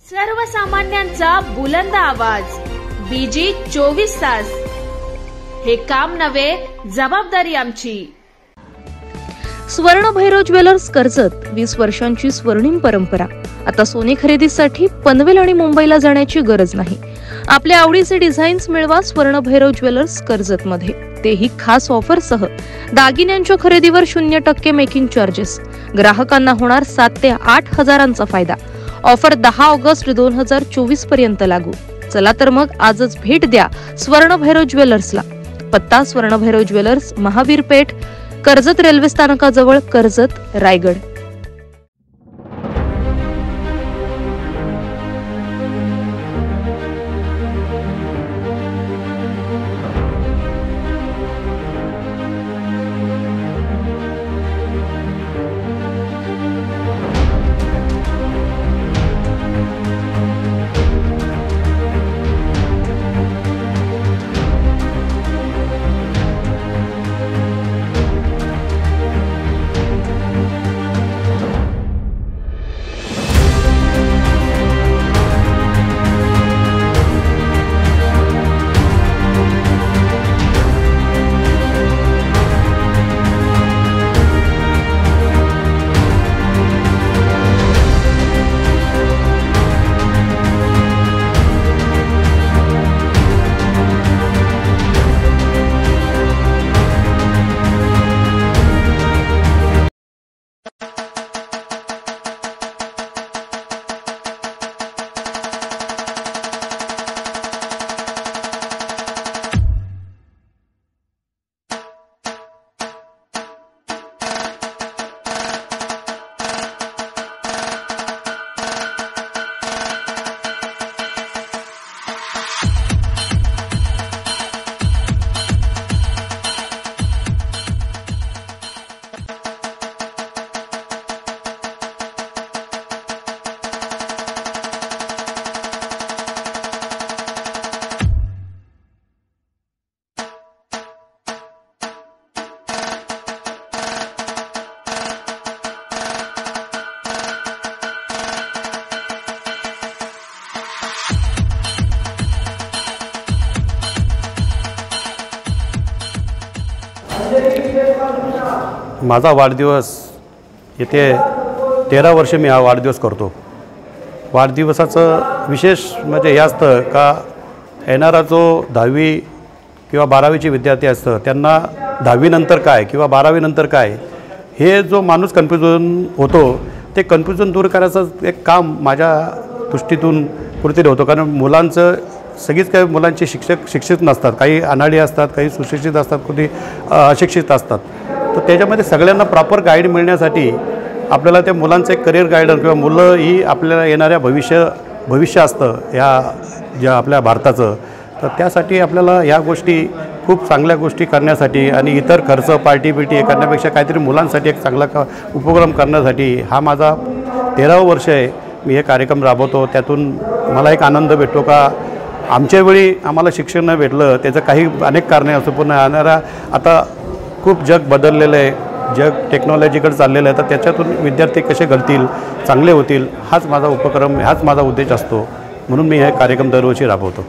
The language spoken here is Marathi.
सर्वसामान्यांचा बुलंद आवाज बीजी 24 तास। हे काम नव्हे, जबाबदारी आमची। स्वर्ण भैरव ज्वेलर्स कर्जत 20 वर्षांची स्वर्णिम परंपरा। आता सोने खरेदीसाठी पनवेल आणि मुंबईला जाण्याची गरज नाही। आपल्या आवडीचे डिझाईन्स मिळवा स्वर्ण भैरव ज्वेलर्स कर्जत मध्ये, तेही खास ऑफर सह। दागिन्यांच्या खरेदीवर 0% मेकिंग चार्जेस। ग्राहकांना होणार 7 ते 8 हजारांचा फायदा। ऑफर 10 ऑगस्ट 2024 पर्यंत लागू। चला तर मग आजच भेट द्या स्वर्ण भैरव ज्वेलर्सला। पत्ता स्वर्ण भैरव ज्वेलर्स, महावीर पेठ, कर्जत रेल्वे स्थानकाजवळ, कर्जत, रायगड। माझा वाढदिवस येथे 13 वर्ष मी हा वाढदिवस करतो। वाढदिवसाचं विशेष म्हणजे हे असतं का येणारा जो 10वी किंवा 12वीचे विद्यार्थी असतं त्यांना 10वी नंतर काय किंवा 12वी नंतर काय हे जो माणूस कन्फ्युजन होतो ते कन्फ्युजन दूर करायचं एक काम माझ्या दृष्टीतून कुठेतरी होतं। कारण मुलांचं सगळीच काही मुलांचे शिक्षित नसतात, काही अनाडी असतात, काही सुशिक्षित असतात, कोणी अशिक्षित असतात। तर त्याच्यामध्ये सगळ्यांना प्रॉपर गाईड मिळण्यासाठी आपल्याला त्या मुलांचं एक करिअर गायडन्स किंवा मुलं ही आपल्याला येणाऱ्या भविष्य असतं या ज्या आपल्या भारताचं। तर त्यासाठी आपल्याला ह्या गोष्टी खूप चांगल्या गोष्टी करण्यासाठी आणि इतर खर्च पार्टी हे करण्यापेक्षा काहीतरी मुलांसाठी एक चांगला उपक्रम करण्यासाठी हा माझा 13वं वर्ष आहे मी हे कार्यक्रम राबवतो। त्यातून मला एक आनंद भेटतो का आमच्या वेळी आम्हाला शिक्षण न भेटलं त्याचं काही अनेक कारणे असतो, पण आता खूप जग बदललेलं आहे, जग टेक्नॉलॉजीकडे चाललेलं आहे। तर त्याच्यातून विद्यार्थी कसे घडतील, चांगले होतील, हाच माझा उपक्रम, हाच माझा उद्देश असतो। म्हणून मी हे कार्यक्रम दरवर्षी राबवतो।